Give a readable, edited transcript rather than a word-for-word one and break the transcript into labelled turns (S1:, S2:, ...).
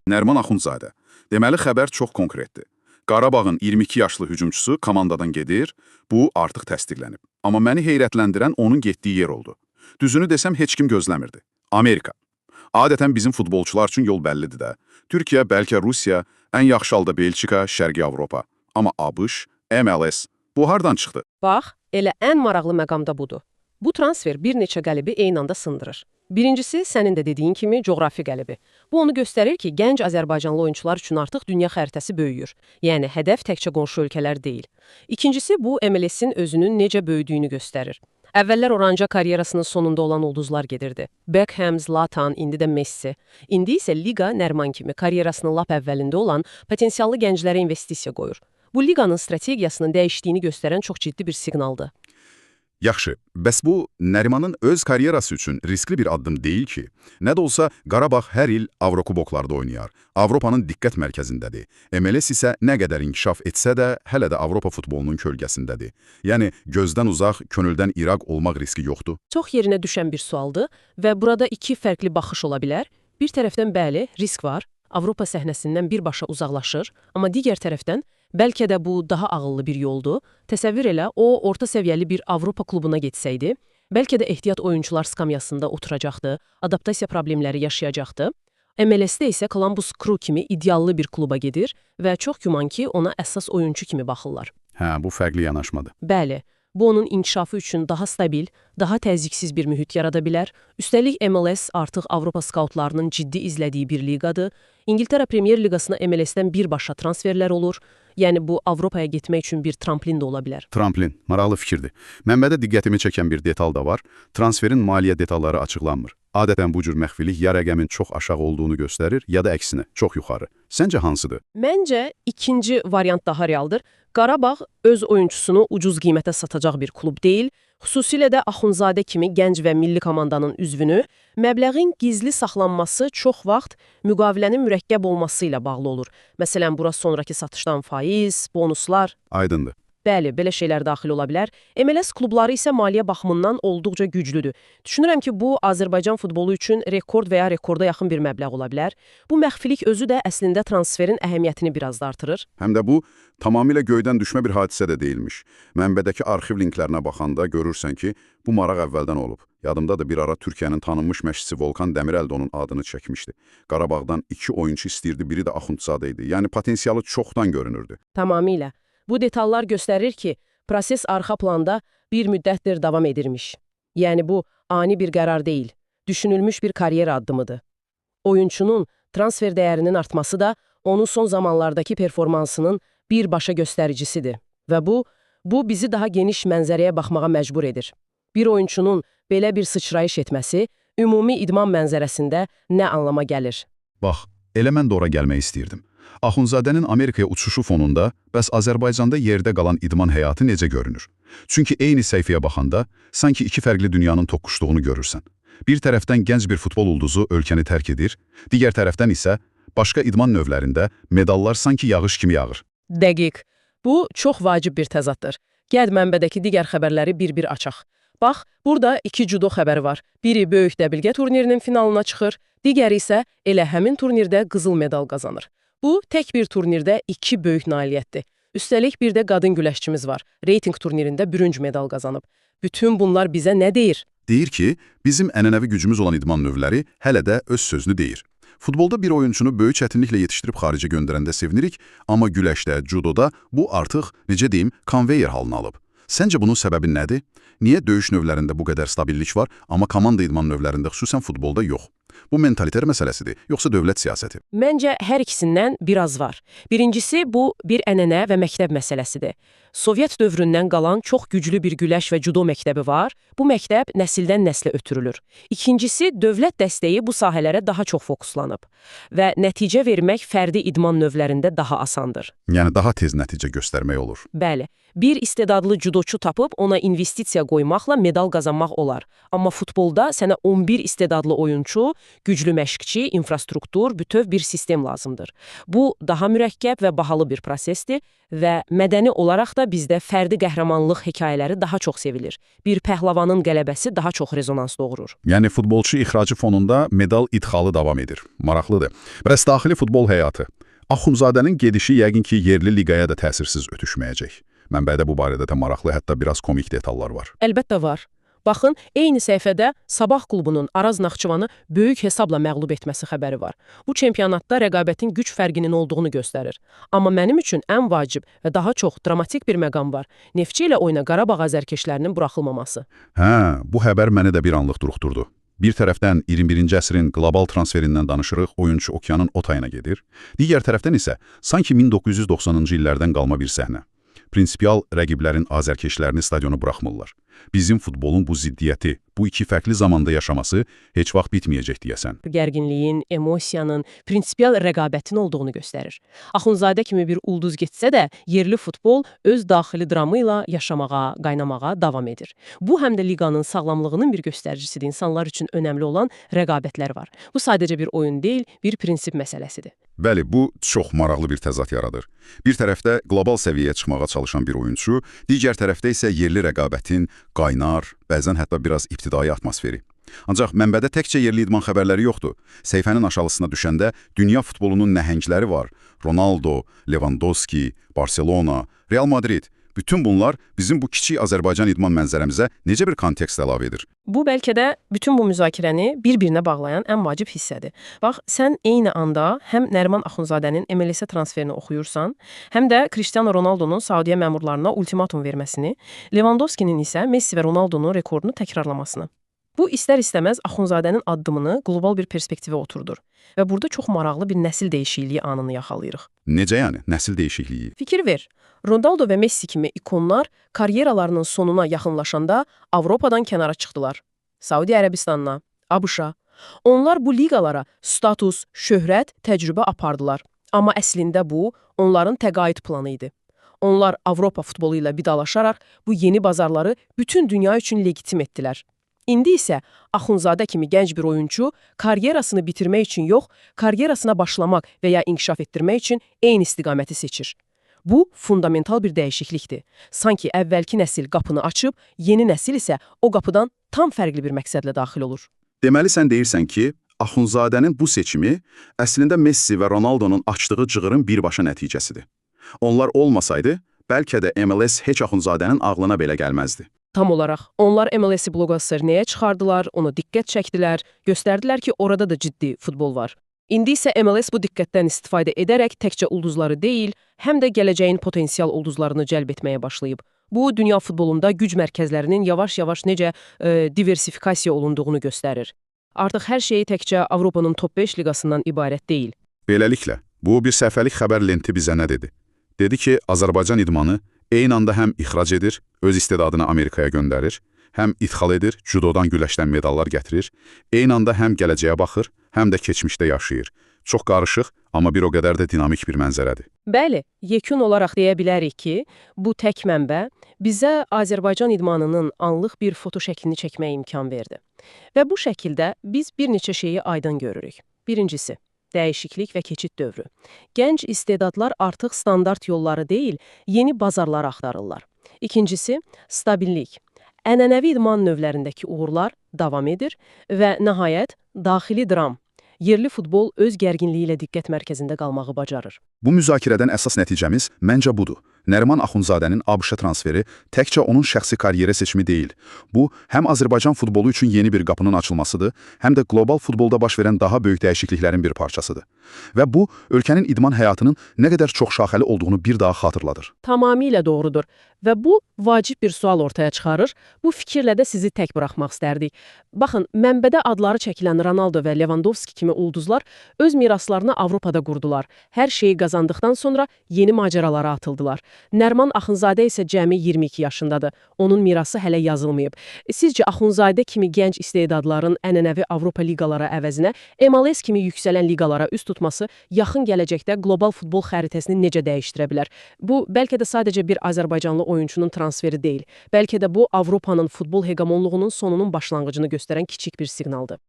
S1: Nəriman Axundzadə. Deməli, xəbər çox konkretdir. Qarabağın 22 yaşlı hücumçusu komandadan gedir, bu artıq təsdiqlənib. Amma məni heyrətləndirən onun getdiyi yer oldu. Düzünü desəm, heç kim gözləmirdi. Amerika. Adətən bizim futbolçular üçün yol bəllidir də. Türkiyə, bəlkə Rusiya, ən yaxşı halda Belçika, Şərqi Avropa. Amma ABŞ, MLS, bu hardan çıxdı?
S2: Bax, elə ən maraqlı məqamda budur. Bu transfer bir neçə qəlibi eyni anda sındırır. Birincisi, sənin də dediyin kimi, coğrafi qəlibi. Bu onu göstərir ki, gənc Azərbaycanlı oyunçular üçün artıq dünya xəritəsi böyüyür. Yəni, hədəf təkcə qonşu ölkələr deyil. İkincisi, bu MLS-in özünün necə böyüdüyünü göstərir. Əvvəllər oranca karyerasının sonunda olan ulduzlar gedirdi. Beckham, Zlatan, indi də Messi. İndi isə Liga Nəriman kimi karyerasının lap əvvəlində olan potensiallı gənclərə investisiya qoyur. Bu liqanın strategiyasının dəyişdiyini göstərən çox ciddi bir siqnaldır.
S1: Yaxşı, bəs bu Nərimanın öz karyerası üçün riskli bir addım deyil ki. Nə də olsa Qarabağ hər il Avrokuboklarda oynayar. Avropanın diqqət mərkəzindədir. MLS isə nə qədər inkişaf etsə də hələ də Avropa futbolunun kölgəsindədir. Yəni gözdən uzaq, könüldən iraq olmaq riski yoxdur.
S2: Çox yerinə düşən bir sualdır və burada iki fərqli baxış ola bilər. Bir tərəfdən bəli, risk var. Avropa səhnəsindən birbaşa uzaqlaşır, amma digər tərəfdən bəlkə də bu daha ağıllı bir yoldur. Təsəvvür elə, o orta səviyyəli bir Avropa klubuna getsəydi, bəlkə də ehtiyat oyuncular skamyasında oturacaqdı, adaptasiya problemləri yaşayacaqdı. MLS-də isə Columbus Crew kimi ideallı bir kluba gedir və çox güman ki, ona əsas oyuncu kimi baxırlar.
S1: Hə, bu fərqli yanaşmadır.
S2: Bəli, bu onun inkişafı üçün daha stabil, daha təzyiqsiz bir mühit yarada bilər. Üstəlik MLS artıq Avropa skautlarının ciddi izlədiyi bir liqadır. İngiltərə Premier Liqasına MLS-dən birbaşa transferlər olur. Yəni bu Avropaya getmək üçün bir tramplin də ola bilər.
S1: Tramplin, maraqlı fikirdir. Mənbədə diqqətimi çəkən bir detal da var. Transferin maliyyə detalları açıqlanmır. Adətən bu cür məxfilik ya rəqəmin çox aşağı olduğunu göstərir, ya da əksinə, çox yuxarı. Səncə hansıdır?
S2: Məncə ikinci variant daha realdır. Qarabağ öz oyunçusunu ucuz qiymətə satacaq bir klub deyil, xüsusilə də Axundzadə kimi gənc və milli komandanın üzvünü, məbləğin gizli saxlanması çox vaxt müqavilənin mürəkkəb olması ilə bağlı olur. Məsələn, bura sonraki satışdan faiz, bonuslar.
S1: Aydındır.
S2: Bəli, belə şeylər daxil ola bilər. MLS klubları isə maliyyə baxımından olduqca güclüdür. Düşünürəm ki, bu Azərbaycan futbolu üçün rekord və ya rekorda yaxın bir məbləğ ola bilər. Bu məxfilik özü də əslində transferin əhəmiyyətini biraz da artırır.
S1: Həm də bu tamamilə göydən düşmə bir hadisə də deyilmiş. Mənbədəki arxiv linklərinə baxanda görürsən ki, bu maraq əvvəldən olub. Yadımda da bir ara Türkiyənin tanınmış məşqçisi Volkan Demirel onun adını çəkmişdi. Qarabağdan 2 oyunçu istəyirdi, biri də Axundzadə idi. Yəni potensialı çoxdan görünürdü.
S2: Tamamilə. Bu detallar göstərir ki, proses arxa planda bir müddətdir davam edirmiş. Yəni bu ani bir qərar deyil, düşünülmüş bir karyera addımıdır. Oyunçunun transfer dəyərinin artması da onun son zamanlardakı performansının birbaşa göstəricisidir. Və bu bizi daha geniş mənzərəyə baxmağa məcbur edir. Bir oyunçunun belə bir sıçrayış etməsi ümumi idman mənzərəsində nə anlama gəlir?
S1: Bax, elə mən də ora gəlmək istəyirdim. Axundzadənin Amerikaya uçuşu fonunda bəs Azərbaycanda yerdə qalan idman həyatı necə görünür? Çünki eyni səhifəyə baxanda sanki iki fərqli dünyanın toqquşduğunu görürsən. Bir tərəfdən gənc bir futbol ulduzu ölkəni tərk edir, digər tərəfdən isə başqa idman növlərində medallar sanki yağış kimi yağır.
S2: Dəqiq. Bu çox vacib bir təzaddır. Gəl mənbədəki digər xəbərləri bir-bir açaq. Bax, burada 2 judo xəbəri var. Biri böyük dəbilqə turnirinin finalına çıxır, digəri isə elə həmin turnirdə qızıl medal qazanır. Bu, tək bir turnirdə 2 böyük nailiyyətdir. Üstəlik bir də qadın güləşçimiz var. Reyting turnirində bürünc medal qazanıb. Bütün bunlar bizə nə deyir?
S1: Deyir ki, bizim ənənəvi gücümüz olan idman növləri hələ də öz sözünü deyir. Futbolda bir oyunçunu böyük çətinliklə yetişdirib xaricə göndərəndə sevinirik, amma güləşdə, judoda bu artıq, necə deyim, konveyer halını alıb. Səncə bunun səbəbi nədir? Niyə döyüş növlərində bu qədər stabillik var, amma komanda idman növlərində, xüsusən futbolda yox? Bu mentaliter məsələsidir, yoxsa dövlət siyasəti?
S2: Məncə, hər ikisindən biraz var. Birincisi, bu bir ənənə və məktəb məsələsidir. Sovyet dövründən qalan çox güclü bir güləş və judo məktəbi var. Bu məktəb nəsildən nəslə ötürülür. İkincisi, dövlət dəstəyi bu sahələrə daha çox fokuslanıb və nəticə vermək fərdi idman növlərində daha asandır.
S1: Yəni daha tez nəticə göstərmək olur.
S2: Bəli. Bir istedadlı judoçu tapıb ona investisiya qoymaqla medal qazanmaq olar. Amma futbolda sənə 11 istedadlı oyunçu, güclü məşqçi, infrastruktur, bütöv bir sistem lazımdır. Bu, daha mürəkkəb və bahalı bir prosesdir və mədəni olaraq da da bizdə fərdi qəhrəmanlıq hekayələri daha çox sevilir. Bir pəhləvanın qələbəsi daha çox rezonans doğurur.
S1: Yəni futbolçu ixracı fonunda medal idxalı davam edir. Maraqlıdır. Bəs daxili futbol həyatı. Axundzadənin gedişi yəqin ki, yerli liqaya da təsirsiz ötüşməyəcək. Mənbədə bu barədə də maraqlı, hətta biraz komik detallar var.
S2: Əlbəttə var. Baxın, eyni səhifədə Sabah klubunun Araz Naxçıvanı böyük hesabla məğlub etməsi xəbəri var. Bu çempionatda rəqabətin güc fərqinin olduğunu göstərir. Amma mənim üçün ən vacib və daha çox dramatik bir məqam var. Neftçi ilə oyuna Qarabağ azərkeşlərinin buraxılmaması.
S1: Bu xəbər məni də bir anlıq duruxdurdu. Bir tərəfdən 21-ci əsrin qlobal transferindən danışırıq, oyunçu okeanın o tayına gedir. Digər tərəfdən isə sanki 1990-cı illərdən qalma bir səhnə. Prinsipial rəqiblərin azərkeşlərini stadionu buraxmırlar. Bizim futbolun bu ziddiyyəti, bu iki fərqli zamanda yaşaması heç vaxt bitməyəcək deyəsən.
S2: Gərginliyin, emosiyanın, prinsipial rəqabətin olduğunu göstərir. Axundzadə kimi bir ulduz getsə də, yerli futbol öz daxili dramı ilə yaşamağa, qaynamağa davam edir. Bu, həm də liqanın sağlamlığının bir göstəricisidir. İnsanlar üçün önəmli olan rəqabətlər var. Bu sadəcə bir oyun deyil, bir prinsip məsələsidir.
S1: Bəli, bu çox maraqlı bir təzad yaradır. Bir tərəfdə qlobal səviyyəyə çıxmağa çalışan bir oyunçu, digər tərəfdə isə yerli rəqabətin qaynar, bəzən hətta biraz ibtidai atmosferi. Ancaq mənbədə təkcə yerli idman xəbərləri yoxdur. Səhifənin aşağısına düşəndə dünya futbolunun nəhəngləri var. Ronaldo, Lewandowski, Barcelona, Real Madrid. Bütün bunlar bizim bu kiçik Azərbaycan idman mənzərəmizə necə bir kontekst əlavə edir?
S2: Bu, bəlkə də bütün bu müzakirəni bir-birinə bağlayan ən vacib hissədir. Bax, sən eyni anda həm Nəriman Axundzadənin MLS-ə transferini oxuyursan, həm də Cristiano Ronaldonun Saudiya məmurlarına ultimatum verməsini, Lewandowskinin isə Messi və Ronaldonun rekordunu təkrarlamasını. Bu, istər-istəməz Axundzadənin addımını qlobal bir perspektivə oturdur. Və burada çox maraqlı bir nəsil dəyişikliyi anını yaxalayırıq.
S1: Necə yəni, nəsil dəyişikliyi?
S2: Fikir ver. Ronaldo və Messi kimi ikonlar karyeralarının sonuna yaxınlaşanda Avropadan kənara çıxdılar. Saudiya Ərəbistanına, ABŞ-a. Onlar bu liqalara status, şöhrət, təcrübə apardılar. Amma əslində bu, onların təqaüd planı idi. Onlar Avropa futbolu ilə vidalaşaraq bu yeni bazarları bütün dünya üçün legitim etdilər. İndi isə Axundzadə kimi gənc bir oyunçu karyerasını bitirmək üçün yox, karyerasına başlamaq və ya inkişaf etdirmək üçün eyni istiqaməti seçir. Bu, fundamental bir dəyişiklikdir. Sanki əvvəlki nəsil qapını açıb, yeni nəsil isə o qapıdan tam fərqli bir məqsədlə daxil olur.
S1: Deməli, sən deyirsən ki, Axundzadənin bu seçimi əslində Messi və Ronaldonun açdığı cığırın birbaşa nəticəsidir. Onlar olmasaydı, bəlkə də MLS heç Axundzadənin ağlına belə gəlməzdi.
S2: Tam olaraq. Onlar MLS-i bloqoserniyaya çıxardılar, onu diqqət çəkdilər, göstərdilər ki, orada da ciddi futbol var. İndi isə MLS bu diqqətdən istifadə edərək təkcə ulduzları deyil, həm də gələcəyin potensial ulduzlarını cəlb etməyə başlayıb. Bu, dünya futbolunda güc mərkəzlərinin yavaş-yavaş necə diversifikasiya olunduğunu göstərir. Artıq hər şey təkcə Avropanın top 5 liqasından ibarət deyil.
S1: Beləliklə, bu bir səfərlik xəbər lenti bizə nə dedi? Dedi ki, Azərbaycan idmanı eyni anda həm ixrac edir, öz istedadını Amerikaya göndərir, həm idxal edir, judodan, güləşdən medallar gətirir, eyni anda həm gələcəyə baxır, həm də keçmişdə yaşayır. Çox qarışıq, amma bir o qədər də dinamik bir mənzərədir.
S2: Bəli, yekun olaraq deyə bilərik ki, bu tək mənbə bizə Azərbaycan idmanının anlıq bir foto şəklini çəkməyə imkan verdi. Və bu şəkildə biz bir neçə şeyi aydın görürük. Birincisi, dəyişiklik və keçid dövrü. Gənc istedadlar artıq standart yolları deyil, yeni bazarlar axtarırlar. İkincisi, stabillik. Ənənəvi idman növlərindəki uğurlar davam edir və nəhayət, daxili dram. Yerli futbol öz gərginliyi ilə diqqət mərkəzində qalmağı bacarır.
S1: Bu müzakirədən əsas nəticəmiz məncə budur. Nəriman Axundzadənin ABŞ transferi təkcə onun şəxsi karyera seçimi deyil. Bu, həm Azərbaycan futbolu üçün yeni bir qapının açılmasıdır, həm də qlobal futbolda baş verən daha böyük dəyişikliklərin bir parçasıdır. Və bu, ölkənin idman həyatının nə qədər çox şaxəli olduğunu bir daha xatırladır.
S2: Tamamilə doğrudur. Və bu, vacib bir sual ortaya çıxarır. Bu fikirlə də sizi tək buraxmaq istərdik. Baxın, mənbədə adları çəkilən Ronaldo və Lewandowski kimi ulduzlar öz miraslarını Avropada qurdular. Hər şeyi qazandıqdan sonra yeni macəralara atıldılar. Nəriman Axundzadə isə cəmi 22 yaşındadır. Onun mirası hələ yazılmayıb. Sizcə Axundzadə kimi gənc istedadların ənənəvi Avropa liqaları əvəzinə MLS kimi yüksələn liqalara üst tutması yaxın gələcəkdə qlobal futbol xəritəsini necə dəyişdirə bilər? Bu, bəlkə də sadəcə bir Azərbaycanlı oyunçunun transferi deyil. Bəlkə də bu, Avropanın futbol hegemonluğunun sonunun başlanğıcını göstərən kiçik bir siqnaldır.